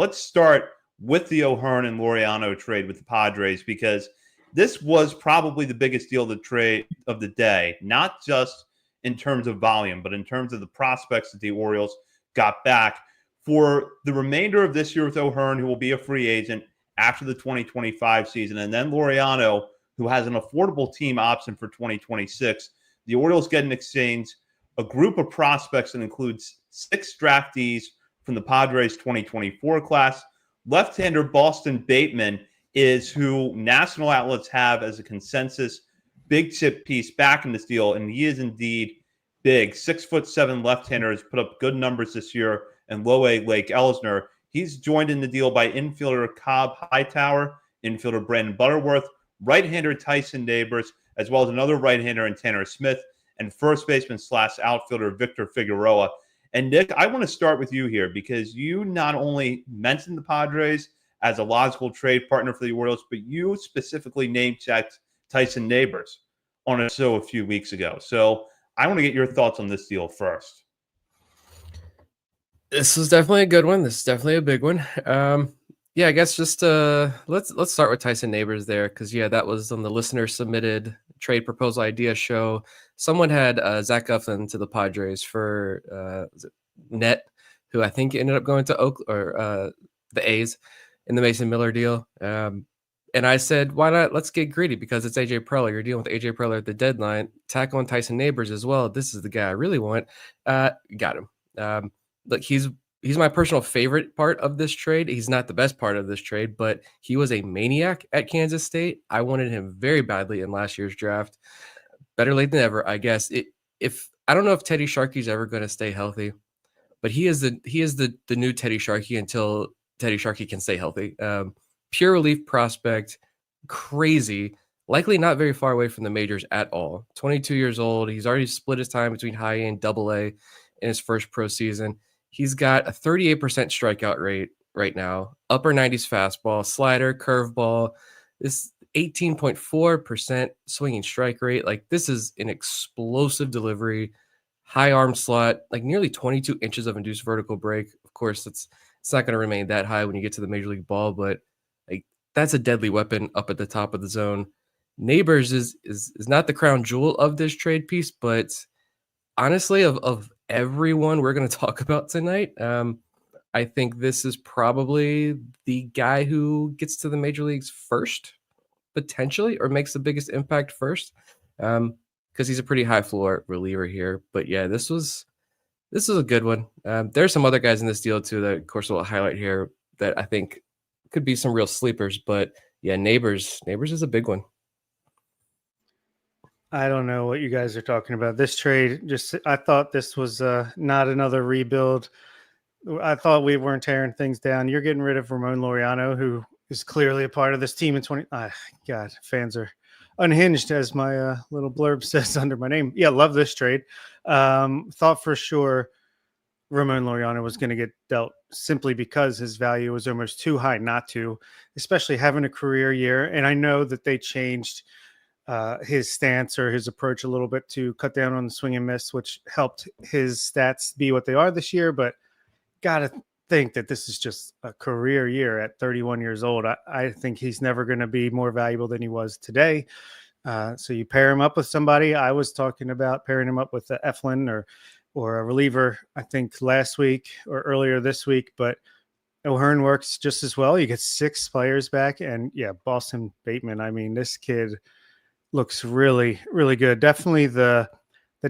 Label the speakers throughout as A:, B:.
A: Let's start with the O'Hearn and Laureano trade with the Padres, because this was probably the biggest deal of the trade of the day, not just in terms of volume, but in terms of the prospects that the Orioles got back for the remainder of this year with O'Hearn, who will be a free agent after the 2025 season, and then Laureano, who has an affordable team option for 2026. The Orioles get in exchange a group of prospects that includes 6 draftees from the Padres 2024 class. Left-hander Boston Bateman is who national outlets have as a consensus big chip piece back in this deal, and he is indeed big. 6'7" left-hander has put up good numbers this year, and low A Lake Elsner. He's joined in the deal by infielder Cobb Hightower, infielder Brandon Butterworth, right-hander Tyson Neighbors, as well as another right-hander in Tanner Smith, and first baseman / outfielder Victor Figueroa. And Nick, I want to start with you here, because you not only mentioned the Padres as a logical trade partner for the Orioles, but you specifically name-checked Tyson Neighbors on a show a few weeks ago. So I want to get your thoughts on this deal first.
B: This is definitely a good one. This is definitely a big one. Yeah, I guess just let's start with Tyson Neighbors there, because that was on the listener submitted trade proposal idea show. Someone had Zach Eflin to the Padres for Net, who I think ended up going to the A's in the Mason Miller deal. And I said, why not? Let's get greedy, because it's AJ Preller. You're dealing with AJ Preller at the deadline. Tack on Tyson Neighbors as well. This is the guy I really want. Got him. Look, he's my personal favorite part of this trade. He's not the best part of this trade, but he was a maniac at Kansas State. I wanted him very badly in last year's draft. Better late than never, I guess. If I don't know if Teddy Sharkey's ever going to stay healthy, but he is the new Teddy Sharkey until Teddy Sharkey can stay healthy. Pure relief prospect, crazy, likely not very far away from the majors at all. 22 years old. He's already split his time between high A and double A in his first pro season. He's got a 38% strikeout rate right now, upper 90s fastball, slider, curveball. This 18.4% swinging strike rate. Like, this is an explosive delivery, high arm slot, like nearly 22 inches of induced vertical break. Of course, it's not going to remain that high when you get to the major league ball, but like, that's a deadly weapon up at the top of the zone. Neighbors is not the crown jewel of this trade piece, but honestly, of everyone we're going to talk about tonight, I think this is probably the guy who gets to the major leagues first, potentially, or makes the biggest impact first, because he's a pretty high floor reliever here. But yeah, this was a good one. There's some other guys in this deal too that, of course, we'll highlight here that I think could be some real sleepers. But yeah, Neighbors is a big one.
C: I don't know what you guys are talking about. This trade, I thought this was not another rebuild. I thought we weren't tearing things down. You're getting rid of Ramon Laureano, who is clearly a part of this team in 20. God, fans are unhinged, as my little blurb says under my name. Yeah, love this trade. Thought for sure Ramon Laureano was going to get dealt simply because his value was almost too high not to, especially having a career year. And I know that they changed his stance or his approach a little bit to cut down on the swing and miss, which helped his stats be what they are this year. But gotta think that this is just a career year at 31 years old. I think he's never going to be more valuable than he was today. So you pair him up with somebody. I was talking about pairing him up with the Eflin or a reliever, I think last week or earlier this week, but O'Hearn works just as well. You get 6 players back, and yeah, Boston Bateman. I mean, this kid looks really, really good. Definitely the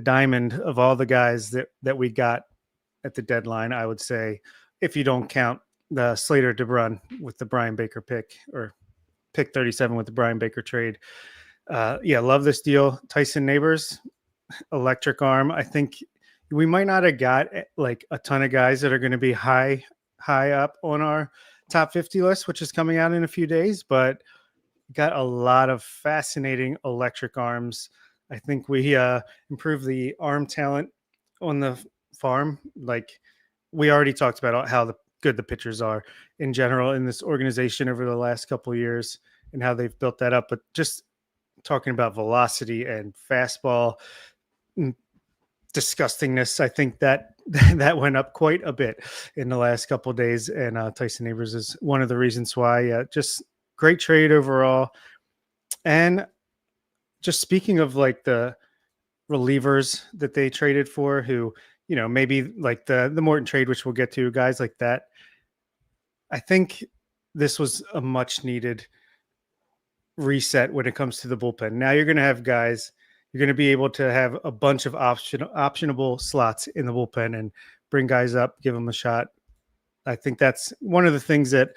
C: diamond of all the guys that we got at the deadline, I would say, if you don't count the Slater DeBrun with the Brian Baker pick, or pick 37 with the Brian Baker trade. Yeah, love this deal. Tyson Neighbors, electric arm. I think we might not have got like a ton of guys that are going to be high up on our top 50 list, which is coming out in a few days, but got a lot of fascinating electric arms. I think we improved the arm talent on the farm. Like, we already talked about how good the pitchers are in general in this organization over the last couple of years and how they've built that up. But just talking about velocity and fastball, disgustingness. I think that that went up quite a bit in the last couple of days, and Tyson Neighbors is one of the reasons why. Just great trade overall. And just speaking of like the relievers that they traded for, who maybe like the Morton trade, which we'll get to, guys like that. I think this was a much needed reset when it comes to the bullpen. Now you're going to have guys. You're going to be able to have a bunch of optionable slots in the bullpen and bring guys up, give them a shot. I think that's one of the things that,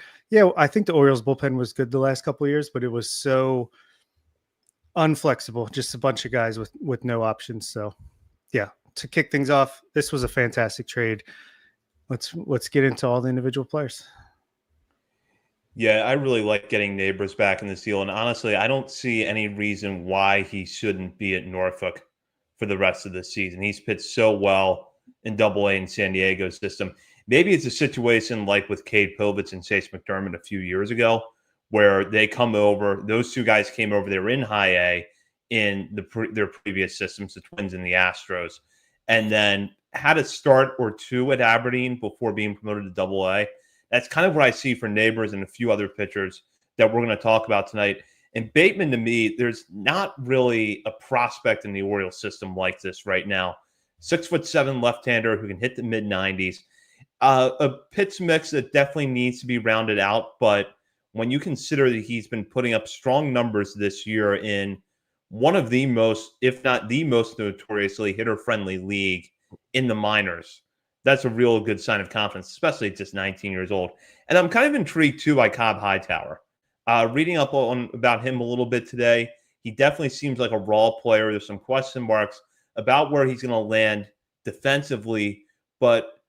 C: I think the Orioles bullpen was good the last couple of years, but it was so unflexible, just a bunch of guys with no options. So to kick things off, this was a fantastic trade. Let's get into all the individual players.
A: Yeah, I really like getting Neighbors back in this deal. And honestly, I don't see any reason why he shouldn't be at Norfolk for the rest of the season. He's pitched so well in Double A in San Diego's system. Maybe it's a situation like with Cade Povich and Chase McDermott a few years ago, where they come over. Those two guys came over. They were in High A in their previous systems, the Twins and the Astros, and then had a start or two at Aberdeen before being promoted to Double A. That's kind of what I see for Neighbors and a few other pitchers that we're going to talk about tonight. And Bateman, to me, there's not really a prospect in the Orioles system like this right now. 6'7" left-hander who can hit the mid-90s. A pitch mix that definitely needs to be rounded out, but when you consider that he's been putting up strong numbers this year in one of the most, if not the most notoriously hitter-friendly league in the minors, that's a real good sign of confidence, especially at just 19 years old. And I'm kind of intrigued, too, by Cobb Hightower. Reading up about him a little bit today, he definitely seems like a raw player. There's some question marks about where he's going to land defensively, but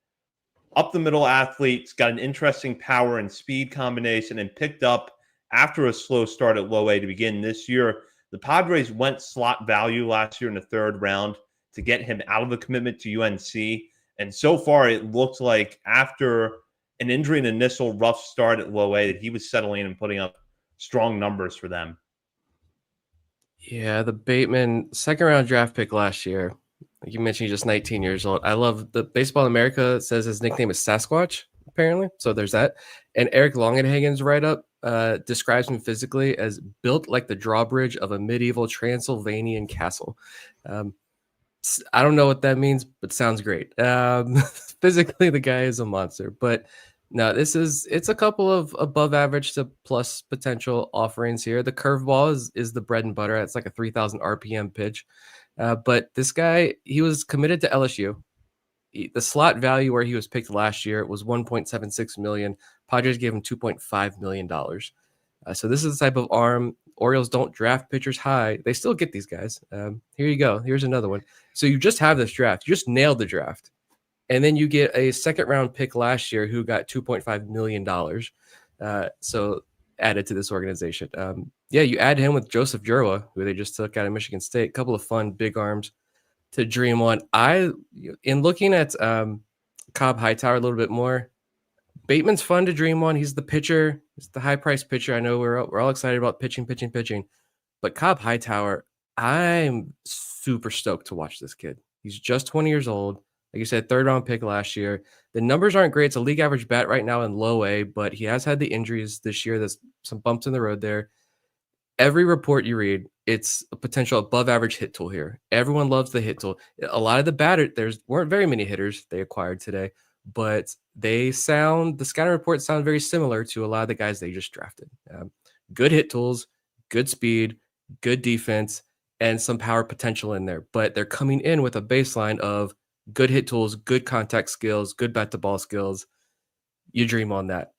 A: up-the-middle athlete's got an interesting power and speed combination, and picked up after a slow start at low A to begin this year. The Padres went slot value last year in the third round to get him out of a commitment to UNC. And so far, it looked like after an injury and initial rough start at low A that he was settling in and putting up strong numbers for them.
B: Yeah, the Bateman second-round draft pick last year. Like you mentioned, he's just 19 years old. I love the Baseball America says his nickname is Sasquatch, apparently. So there's that. And Eric Longenhagen's write-up describes him physically as built like the drawbridge of a medieval Transylvanian castle. I don't know what that means, but sounds great. Physically, the guy is a monster. But no, it's a couple of above average to plus potential offerings here. The curveball is the bread and butter. It's like a 3,000 RPM pitch. But this guy, he was committed to LSU. The slot value where he was picked last year was $1.76 million. Padres gave him $2.5 million. So this is the type of arm. Orioles don't draft pitchers high. They still get these guys. Here you go. Here's another one. So you just have this draft. You just nailed the draft. And then you get a second-round pick last year who got $2.5 million. So added to this organization. You add him with Joseph Jurwa, who they just took out of Michigan State. A couple of fun big arms to dream on. In looking at Cobb Hightower a little bit more, Bateman's fun to dream on. He's the pitcher. He's the high-priced pitcher. I know we're all excited about pitching. But Cobb Hightower, I'm super stoked to watch this kid. He's just 20 years old. Like you said, third-round pick last year. The numbers aren't great. It's a league average bat right now in low A, but he has had the injuries this year. There's some bumps in the road there. Every report you read, it's a potential above-average hit tool here. Everyone loves the hit tool. A lot of the batters, there weren't very many hitters they acquired today, but the scouting reports sound very similar to a lot of the guys they just drafted. Good hit tools, good speed, good defense, and some power potential in there. But they're coming in with a baseline of good hit tools, good contact skills, good bat-to-ball skills. You dream on that.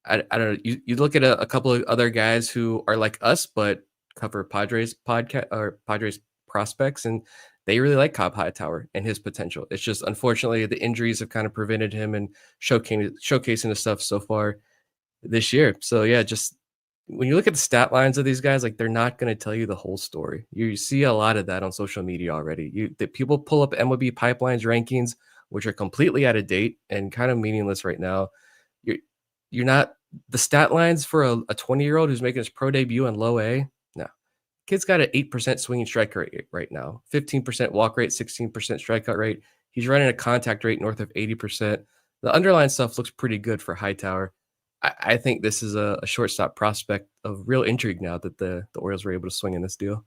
B: I don't know. You look at a couple of other guys who are like us, but cover Padres podcast or Padres prospects, and they really like Cobb Hightower and his potential. It's just, unfortunately, the injuries have kind of prevented him and showcasing the stuff so far this year. So yeah, just when you look at the stat lines of these guys, like they're not going to tell you the whole story. You see a lot of that on social media already. That people pull up MLB Pipeline's rankings, which are completely out of date and kind of meaningless right now. You're not the stat lines for a 20-year-old who's making his pro debut in low A. No, Kid's got an 8% swinging strike rate right now, 15% walk rate, 16% strikeout rate. He's running a contact rate north of 80%. The underlying stuff looks pretty good for Hightower. I think this is a shortstop prospect of real intrigue now that the Orioles were able to swing in this deal.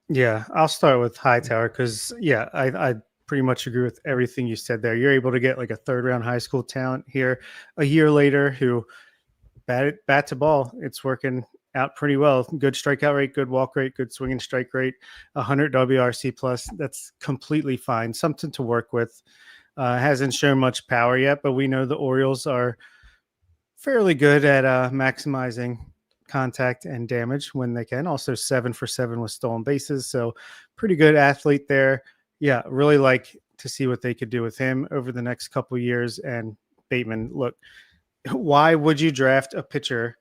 C: Yeah, I'll start with Hightower because, yeah, I pretty much agree with everything you said there. You're able to get like a third-round high school talent here a year later who bat to ball. It's working out pretty well. Good strikeout rate, good walk rate, good swinging strike rate, 100 WRC plus. That's completely fine. Something to work with. Hasn't shown much power yet, but we know the Orioles are fairly good at maximizing contact and damage when they can. Also 7 for 7 with stolen bases. So pretty good athlete there. Yeah, really like to see what they could do with him over the next couple of years. And Bateman, look, why would you draft a pitcher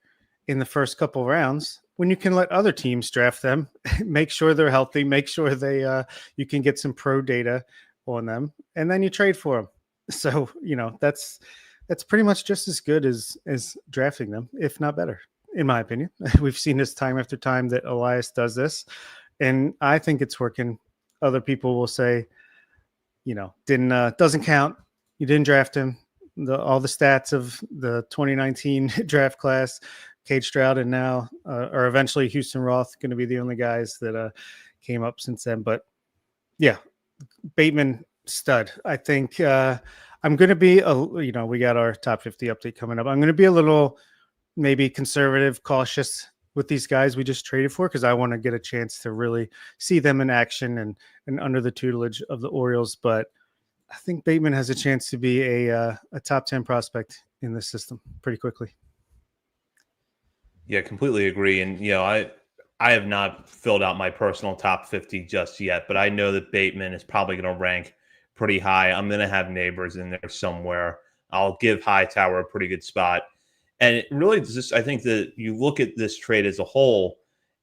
C: in the first couple rounds when you can let other teams draft them, make sure they're healthy, make sure they you can get some pro data on them, and then you trade for them. So, that's pretty much just as good as drafting them, if not better, in my opinion. We've seen this time after time that Elias does this, and I think it's working. Other people will say, doesn't count. You didn't draft him. All the stats of the 2019 draft class, Cade Stroud and now, or eventually Houston Roth, going to be the only guys that came up since then. But yeah, Bateman stud. I think I'm going to be, we got our top 50 update coming up. I'm going to be a little maybe conservative, cautious with these guys we just traded for, because I want to get a chance to really see them in action and under the tutelage of the Orioles. But I think Bateman has a chance to be a top 10 prospect in this system pretty quickly.
A: Yeah, completely agree. And, I have not filled out my personal top 50 just yet, but I know that Bateman is probably going to rank pretty high. I'm going to have Neighbors in there somewhere. I'll give Hightower a pretty good spot. And it really just, I think that you look at this trade as a whole,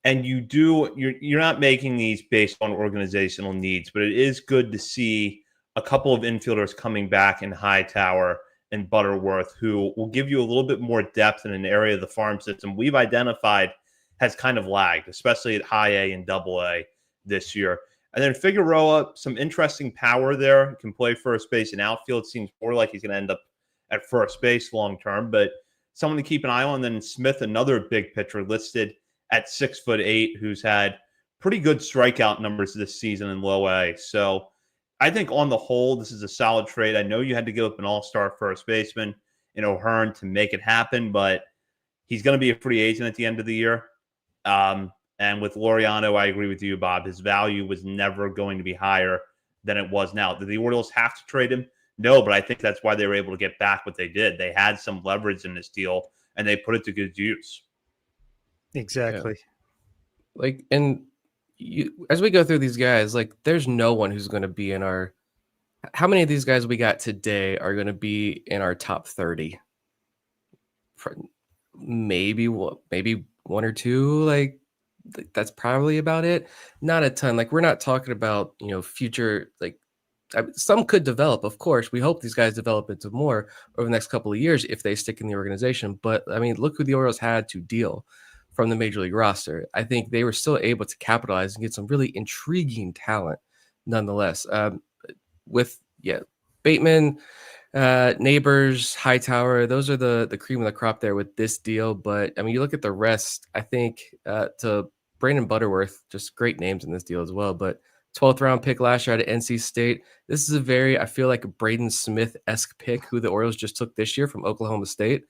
A: and you're not making these based on organizational needs, but it is good to see a couple of infielders coming back in Hightower and Butterworth, who will give you a little bit more depth in an area of the farm system we've identified has kind of lagged, especially at high A and double A this year. And then Figueroa, some interesting power there. Can play first base and outfield. Seems more like he's going to end up at first base long term, but someone to keep an eye on. Then Smith, another big pitcher listed at 6'8", who's had pretty good strikeout numbers this season in low A. So I think on the whole, this is a solid trade. I know you had to give up an all-star first baseman in O'Hearn to make it happen, but he's going to be a free agent at the end of the year. And with Laureano, I agree with you, Bob. His value was never going to be higher than it was now. Did the Orioles have to trade him? No, but I think that's why they were able to get back what they did. They had some leverage in this deal, and they put it to good use.
C: Exactly.
B: Yeah. As we go through these guys, there's no one who's going to be in our. How many of these guys we got today are going to be in our top 30? Maybe one or two. That's probably about it. Not a ton. We're not talking about future. Some could develop, of course. We hope these guys develop into more over the next couple of years if they stick in the organization. But look who the Orioles had to deal from the major league roster. I think they were still able to capitalize and get some really intriguing talent nonetheless. Bateman, Neighbors, Hightower, those are the cream of the crop there with this deal. But you look at the rest, I think to Brandon Butterworth, just great names in this deal as well. But 12th round pick last year out of NC State. This is I feel like a Braden Smith-esque pick who the Orioles just took this year from Oklahoma State.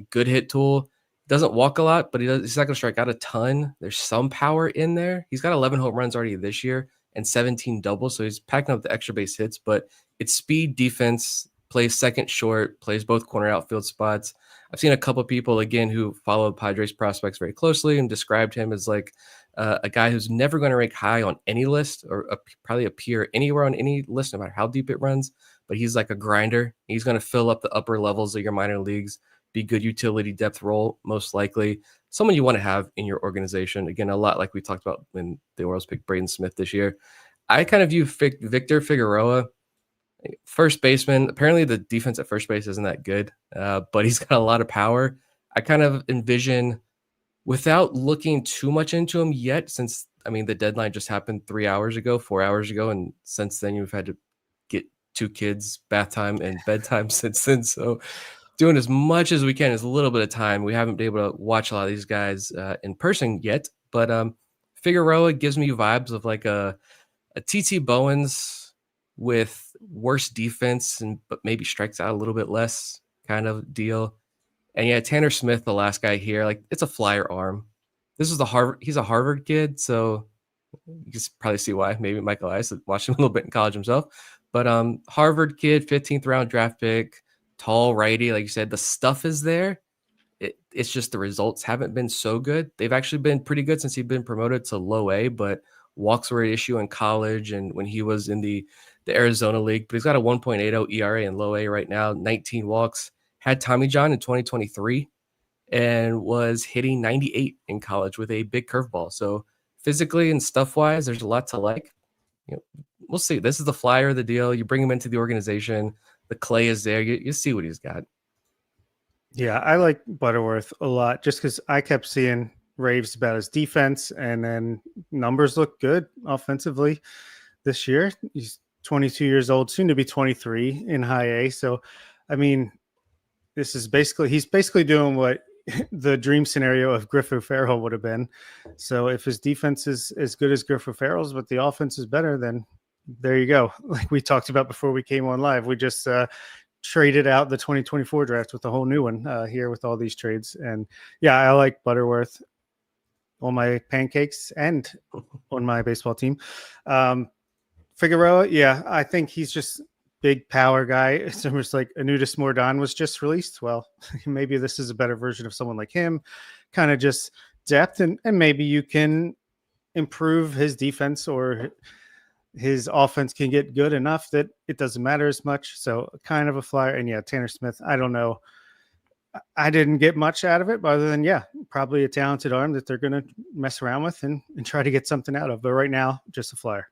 B: Good hit tool. Doesn't walk a lot, but he's not going to strike out a ton. There's some power in there. He's got 11 home runs already this year and 17 doubles, so he's packing up the extra base hits, but it's speed, defense, plays second short, plays both corner outfield spots. I've seen a couple of people, again, who follow Padres prospects very closely and described him as a guy who's never going to rank high on any list or probably appear anywhere on any list, no matter how deep it runs, but he's like a grinder. He's going to fill up the upper levels of your minor leagues, be good utility depth role, most likely. Someone you want to have in your organization. Again, a lot like we talked about when the Orioles picked Braden Smith this year. I kind of view Victor Figueroa, first baseman. Apparently the defense at first base isn't that good, but he's got a lot of power. I kind of envision without looking too much into him yet, since I mean the deadline just happened 3 hours ago, 4 hours ago, and since then you've had to get 2 kids bath time and bedtime since then. So doing as much as we can is a little bit of time. We haven't been able to watch a lot of these guys in person yet, but Figueroa gives me vibes of like a TT Bowens with worse defense and but maybe strikes out a little bit less kind of deal. And yeah, Tanner Smith, the last guy here, like it's a flyer arm. This is the Harvard. He's a Harvard kid, so you can probably see why. Maybe Michael Ice watched him a little bit in college himself, but Harvard kid, 15th round draft pick, tall righty. Like you said, the stuff is there. It's just the results haven't been so good. They've actually been pretty good since he's been promoted to low A, but walks were an issue in college and when he was in the Arizona League. But he's got a 1.80 ERA in low A right now, 19 walks. Had Tommy John in 2023 and was hitting 98 in college with a big curveball. So physically and stuff wise, there's a lot to like. You know, we'll see. This is the flyer of the deal. You bring him into the organization. The clay is there. You see what he's got.
C: Yeah, I like Butterworth a lot just because I kept seeing raves about his defense, and then numbers look good offensively this year. He's 22 years old, soon to be 23 in high A. So, I mean, he's basically doing what the dream scenario of Griff O'Farrell would have been. So if his defense is as good as Griff O'Farrell's, but the offense is better, then there you go. Like we talked about before we came on live, we just traded out the 2024 draft with a whole new one here with all these trades. And yeah, I like Butterworth on my pancakes and on my baseball team. Figueroa, yeah, I think he's just big power guy. It's almost like Anutis Mordon was just released. Well, maybe this is a better version of someone like him, kind of just depth, and maybe you can improve his defense or his offense can get good enough that it doesn't matter as much. So kind of a flyer. And yeah, Tanner Smith, I don't know. I didn't get much out of it other than, yeah, probably a talented arm that they're going to mess around with and try to get something out of. But right now, just a flyer.